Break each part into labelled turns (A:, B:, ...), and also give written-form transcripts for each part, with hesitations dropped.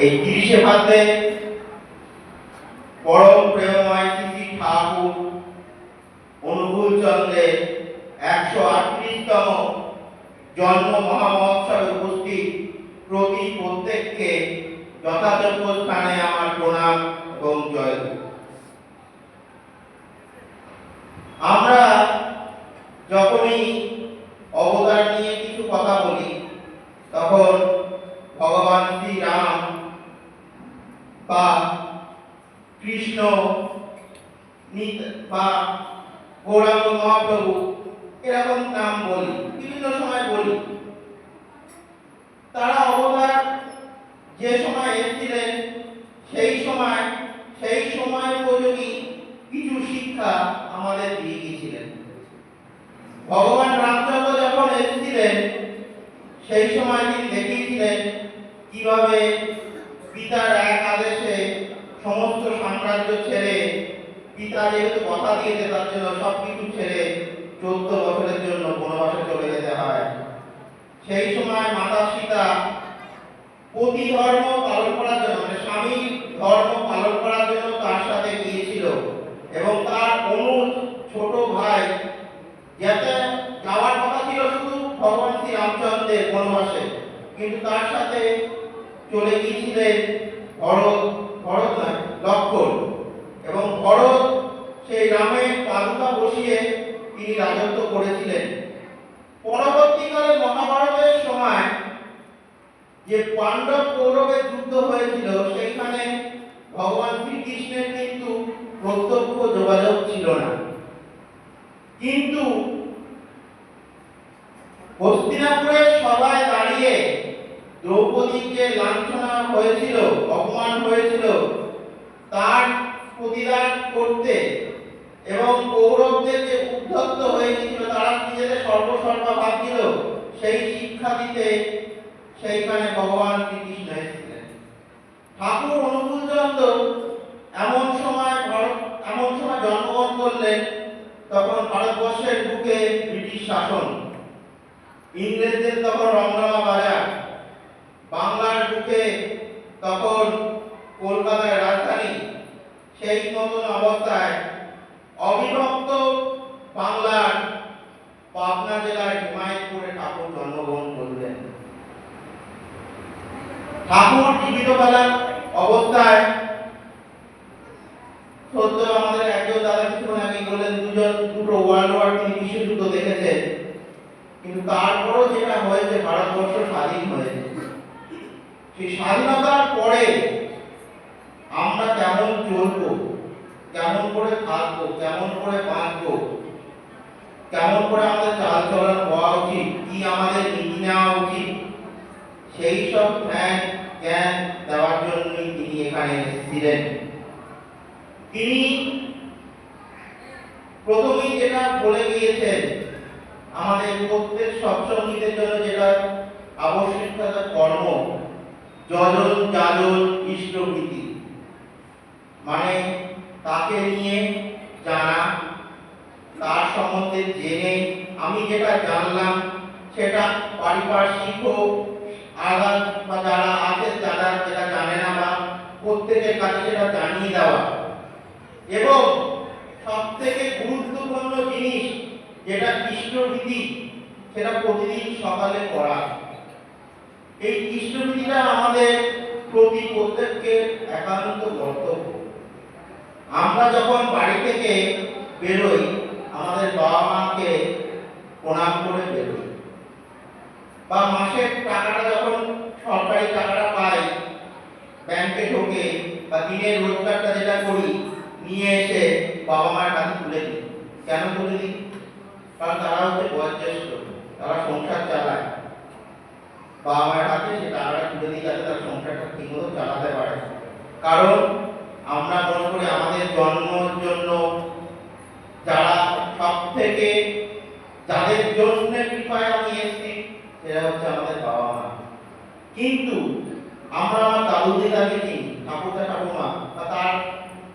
A: এই 30শে ভাদ্রে পরম প্রেমময় শ্রী ঠাকুর অনুকূল চন্দ্রের 138তম জন্ম মহামহোৎসবে উপস্থিত প্রত্যেককে যথাযোগ্য স্থানে আমার প্রণাম এবং জয়। আমরা যখনই অবতার নিয়ে কিছু কথা বলি তখন ভগবান শ্রীরাম বা কৃষ্ণ বা গৌরাঙ্গ মহাপ্রভু এরকম নাম বলি, বিভিন্ন সময় বলি। তারা অবতার যে সময় এসেছিলেন সেই সময় উপযোগী কিছু শিক্ষা আমাদের দিয়ে গিয়েছিলেন। ভগবান রামচন্দ্র যখন এসেছিলেন সেই সময় তিনি দেখিয়েছিলেন কিভাবে পিতার এক আদেশে সমস্ত সাম্রাজ্য ছেড়ে, পিতা যেহেতু কথা দিয়েছে তার জন্য সবকিছু ছেড়ে 14 বছরের জন্য বনবাসে চলে যেতে হয়। সেই সময় মাতা সীতা পতি ধর্ম পালন করার জন্য, মানে স্বামীর ধর্ম পালন করার জন্য তার সাথে গিয়েছিল এবং তার অনুজ ছোট ভাই যাতে যাওয়ার কথা ছিল শুধু ভগবান শ্রী রামচন্দ্রের বনবাসে, কিন্তু তার সাথে চলে গিয়েছিলেন লক্ষণ। এবং ভরত সেই রামের পাদুকা বসিয়ে তিনি রাজত্ব করেছিলেন। পরবর্তীকালে মহাভারতের সময় যে পাণ্ডব কৌরবের যুদ্ধ হয়েছিল সেখানে ভগবান শ্রীকৃষ্ণের কিন্তু প্রত্যক্ষ যোগাযোগ ছিল না, কিন্তু হস্তিনাপুরের সভায় দাঁড়িয়ে দ্রৌপদীকে লাঞ্ছনা হয়েছিল, অপমান হয়েছিল, তার প্রতিদান করতে এবং কৌরবদের যে উদ্ধত্ত হয়ে গিয়েছিল, তারা নিজেদের সর্বসর্বা ভাবছিল, সেই শিক্ষা দিতে সেইখানে ভগবান শ্রীকৃষ্ণ এসেছিলেন। ঠাকুর অনুকূল চন্দ্র এমন সময় জন্মগ্রহণ করলেন তখন ভারতবর্ষের বুকে ব্রিটিশ শাসন, ইংরেজদের তখন রমরমা বাজার, বাংলার বুকে তখন কলকাতার রাজধানী। সেই মতন অবস্থায় অবিভক্ত বাংলার পাবনা জেলার হিমায়তপুরে ঠাকুর জন্মগ্রহণ করলেন। ঠাকুর জীবিতকালীন অবস্থায় সত্য আমাদের একজন দাদা কিছুক্ষণ আগে বললেন দুটো ওয়ার্ল্ড ওয়ার তিনি বিশ্বযুদ্ধ দেখেছেন, কিন্তু তারপরও যেটা হয়েছে ভারতবর্ষ স্বাধীন হয়েছে। সেই স্বাধীনতার পরে আমরা কেমন চলবো, কেমন করে থাকবো, কেমন করে বাঁচবো, কেমন করে আমাদের চালচলন হওয়া উচিত, কি আমাদের নীতি নেওয়া উচিত, সেই সব জ্ঞান দেওয়ার জন্যই তিনি এখানে এসেছিলেন। তিনি প্রথমেই যেটা বলে গিয়েছেন, আমাদের প্রত্যেক সৎসঙ্গীদের জন্য যেটা আবশ্যক কর্ম, যজন যাজন ইষ্টভীতি, মানে তাকে নিয়ে জানা, তার সম্বন্ধে জেনে আমি যেটা জানলাম সেটা পারিপার্শ্বিক হোক, আলাদা বা যারা আছে যারা যেটা জানে না বা প্রত্যেকের কাছে সেটা জানিয়ে দেওয়া। এবং সব থেকে গুরুত্বপূর্ণ জিনিস যেটা ইষ্টভীতি, সেটা প্রতিদিন সকালে করা। এই ইষ্টভীতিটা আমাদের প্রত্যেককে একান্ত কর্তব্য। আমরা যখন বাড়ি থেকে বেরোই আমাদের বাবা মাকে প্রণাম করে বেরোই, বা মাসের টাকাটা যখন সরকারি টাকাটা পাই ব্যাংকে ঢোকে, বা দিনের রোজগারটা যেটা করি নিয়ে এসে বাবা মায়ের কাছে তুলে দিই। কেন তুলে দিই? কারণ তারা হচ্ছে বয়োজ্যেষ্ঠ, তারা সংসার চালায়, বাবা মায়ের হাতে সে টাকাটা তুলে দিই যাতে তার সংসারটা ঠিকমতো চালাতে পারে। কারণ আমরা মনে করি আমাদের জন্মের জন্য যারা সব থেকে যাদের জন্য কৃপায় আমি এসেছি সেটা হচ্ছে আমাদের বাবা মা। কিন্তু আমরা আমার দাদু দিদাকে চিনি, ঠাকুরদা ঠাকুমা বা তার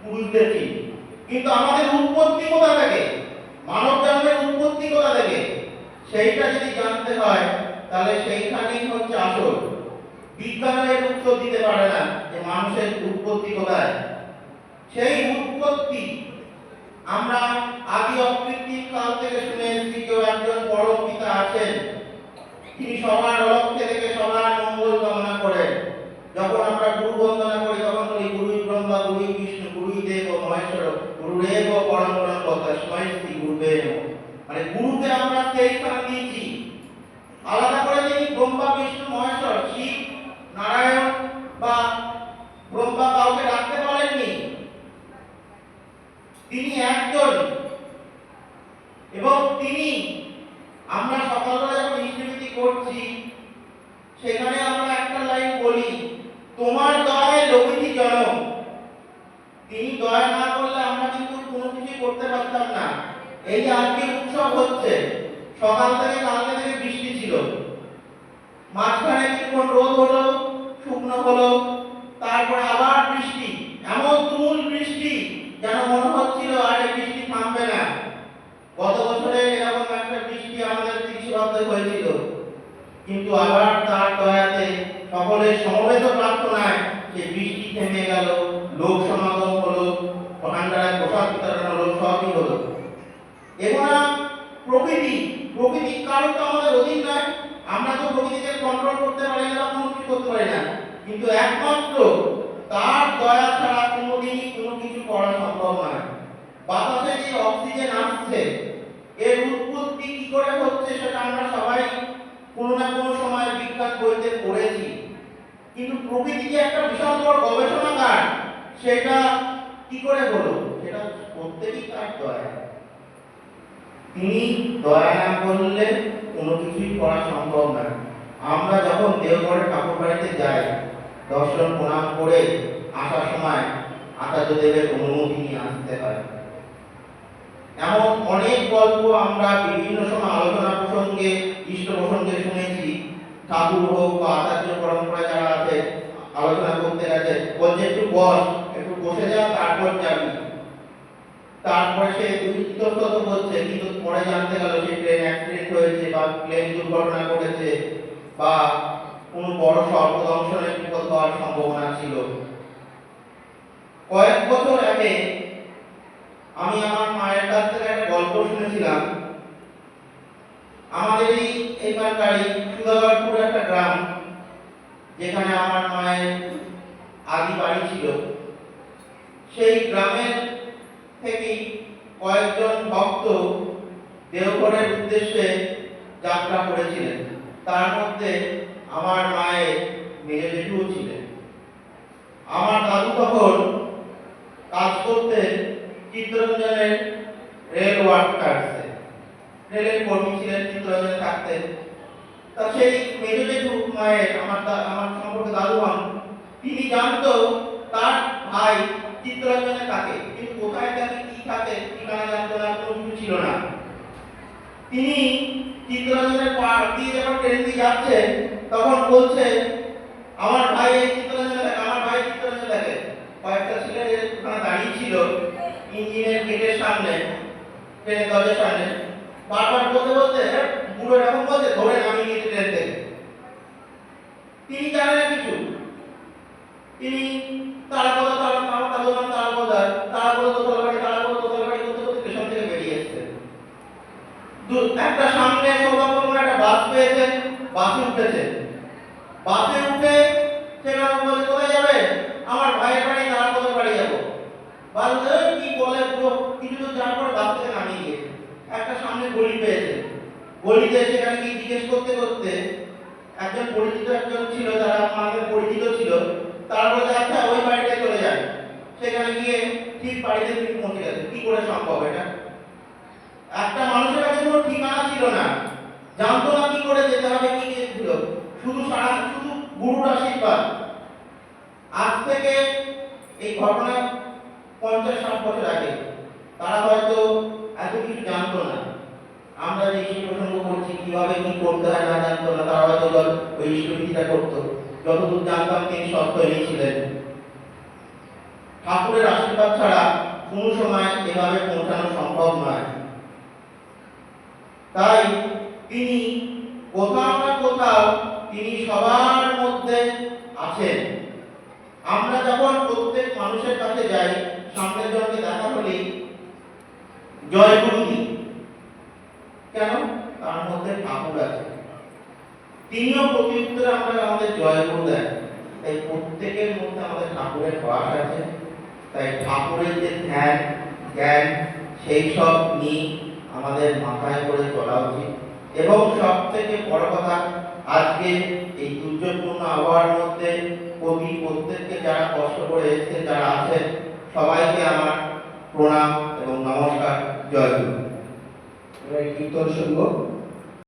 A: পুরুষদের চিনি, কিন্তু আমাদের উৎপত্তি কোথা থেকে, মানব জন্মের উৎপত্তি কোথা থেকে, সেইটা যদি জানতে হয় তাহলে সেইখানেই হচ্ছে আসল বিজ্ঞানের উত্তর দিতে পারে না যে মানুষের উৎপত্তি কোথায়। সেই উৎপত্তি আমরা আদি অকৃত্রিম কাল থেকে শুনে এসেছি, কেউ একজন পরম পিতা আছেন, তিনি সবার অলক্ষ্যে থেকে সবার মঙ্গল কামনা করেন। যখন আমরা গুরু বন্দনা করি তখন বলি গুরুই ব্রহ্মা গুরুই বিষ্ণু গুরুই দেব মহেশ্বর গুরুরেব পরম পরম তস্মৈ শ্রী গুরুবে নমঃ। মানে গুরুকে আমরা সেই স্থান দিয়েছি। আলাদা করে তিনি ব্রহ্মা বিষ্ণু মহেশ্বর শিব নারায়ণ বা ব্রহ্মা কাউকে ডাকতে পারেননি। তিনি একজন, এবং তিনি আমরা সকালবেলা যখন ইষ্টভীতি করছি সেখানে আমরা একটা লাইন বলি, তোমার দয়ায় লোভিতি জনম। তিনি দয়া না করলে আমরা কিন্তু কোনো কিছু করতে পারতাম না। এই যে আজকে উৎসব হচ্ছে, সকাল থেকে কালকে থেকে বৃষ্টি ছিল, মাঝখানে কিছুক্ষণ রোদ হলো, শুকনো হলো, তারপরে আবার বৃষ্টি, এমন তুমুল বৃষ্টি যেন মনে হচ্ছিল আর এই বৃষ্টি থামবে না। গত বছরে এরকম একটা বৃষ্টি আমাদের কৃষিবাদে হয়েছিল, কিন্তু আবার তার দয়াতে সকলের সমবেত প্রার্থনায় যে বৃষ্টি থেমে গেল, লোক সমাগম হলো, ভান্ডারে প্রসাদ বিতরণ হলো, সবই হলো। এগুলো প্রকৃতি কারণ তো আমাদের অধীন নয়, আমরা তো প্রকৃতিকে কন্ট্রোল করতে পারি না বা কোনো কিছু করতে পারি না, কিন্তু একমাত্র তার দয়া ছাড়া কোনোদিনই কোনো কিছু করা সম্ভব নয়। বাতাসে যে অক্সিজেন আসছে, এর উৎপত্তি কি করে হচ্ছে সেটা আমরা সবাই কোনো না কোনো সময় বিজ্ঞান বইতে পড়েছি, কিন্তু প্রকৃতি যে একটা বিশাল বড় গবেষণাগার, সেটা কি করে হলো, সেটা প্রত্যেকই তার দয়া। তিনি দয়া না করলে কোনো কিছুই করা সম্ভব না। আমরা যখন দেওঘরের ঠাকুর বাড়িতে যাই, দর্শন প্রণাম করে আসার সময় আচার্যদেবের অনুমতি নিয়ে আসতে হয়। এমন অনেক গল্প আমরা বিভিন্ন সময় আলোচনা প্রসঙ্গে ইষ্ট প্রসঙ্গে শুনেছি। ঠাকুর হোক বা আচার্য পরম্পরায় যারা আছে, আলোচনা করতে গেছে বলছে একটু বস, একটু বসে যা, তারপর যাবি। তারপরে সে ইতস্তত বলছে, কিন্তু পরে জানতে গেল সে ট্রেন অ্যাক্সিডেন্ট হয়েছে বা প্লেন দুর্ঘটনা ঘটেছে বা কোনো বড় সর্পদংশনের বিপদ হওয়ার সম্ভাবনা ছিল। কয়েক বছর আগে আমি আমার মায়ের কাছ থেকে একটা গল্প শুনেছিলাম। আমাদের এইখানকারই সুধাগড়পুর একটা গ্রাম, যেখানে আমার মায়ের আদি বাড়ি ছিল, সেই গ্রামের থেকে কয়েকজন ভক্ত দেওঘরের উদ্দেশ্যে যাত্রা করেছিলেন। তার মধ্যে আমার মায়ের মেজ জেঠুও ছিলেন। আমার দাদু তখন কাজ করতেন চিত্তরঞ্জনের রেল ওয়ার্কার্সে, রেলের কর্মী ছিলেন, চিত্তরঞ্জনে থাকতেন। তা সেই মেজ জেঠু মায়ের আমার সম্পর্কে দাদু হন, তিনি জানতো তার ভাই চিত্তরঞ্জনে থাকে, কিন্তু কোথায় থাকে কি থাকে ঠিকানা জানতো না, কোনো কিছু ছিল না। তিনি চিত্তরঞ্জনের পার দিয়ে যখন ট্রেন দিয়ে যাচ্ছে তখন বলছে, আমার ভাই এই চিত্তরঞ্জনে থাকে, আমার ভাই চিত্তরঞ্জনে থাকে। কয়েকটা ছেলে ওখানে দাঁড়িয়ে ছিল ইঞ্জিনের গেটের সামনে, ট্রেনের দরজার সামনে, বারবার বলতে বলতে বুড়ো এরকম বলছে, ধরে নামিয়ে নিয়েছে ট্রেন থেকে। তিনি জানেন না কিছু, তিনি তাড়াতাড়ি স্টেশন থেকে বেরিয়ে এসেছেন। একটা সামনে সৌভাগ্যক্রমে একটা বাস পেয়েছেন, বাসে উঠেছেন। বাসে উঠে সেখানে বলে, কোথায় যাবে? আমার ভাইয়ের বাড়ি তারাপদের বাড়ি যাবো। বলছে কি বলে, পুরো কিছু দূর যাওয়ার পর বাস থেকে নামিয়ে গিয়েছে। একটা সামনে গলি পেয়েছে, গলিতে সেখানে গিয়ে জিজ্ঞেস করতে করতে একজন পরিচিত একজন ছিল, যারা আমাদের পরিচিত ছিল, তারা বলে আচ্ছা ওই বাড়িতে চলে যায়। সেখানে গিয়ে ঠিক বাড়িতে ঠিক পৌঁছে গেছে। কি করে সম্ভব এটা? একটা মানুষের কাছে কোনো ঠিকানা ছিল না, জানতো না কি করে যেতে হবে, কি ছিল, শুধু গুরুর আশীর্বাদ। আজ থেকে এই ঘটনা 50-60 বছর আগে তারা হয়তো এত কিছু জানতো না। আমরা যে ইষ্ট প্রসঙ্গ করছি, কিভাবে কি করতে হয় না জানতো না, তারা হয়তো ওই ইষ্টভীতিটা করতো। যতদূর জানতাম তিনি সত্যই ছিলেন। ঠাকুরের আশীর্বাদ ছাড়া কোনো সময় এভাবে পৌঁছানো সম্ভব নয়। তাই তিনি কোথাও না কোথাও তিনি সবার মধ্যে মধ্যে আছেন। আমরা যখন প্রত্যেক মানুষের কাছে যাই, সামনের জনকে দেখা হলেই জয় গুরু দিই। কেন? তার মধ্যে ঠাকুর আছে, তিনিও প্রতি উত্তরে আমাদের জয় গুরু দেন। তাই প্রত্যেকের মধ্যে আমাদের ঠাকুরের বাস আছে। তাই ঠাকুরের যে ধ্যান জ্ঞান সেই সব নিয়ে আমাদের মাথায় করে চলা উচিত। এবং সব থেকে বড় কথা, আজকে এই দুর্যোগপূর্ণ আবহাওয়ার মধ্যে প্রত্যেককে যারা কষ্ট করে এসেছে, যারা আছেন, সবাইকে আমার প্রণাম এবং নমস্কার। জয় গুরু।
B: এবার কীর্তন শুনবো।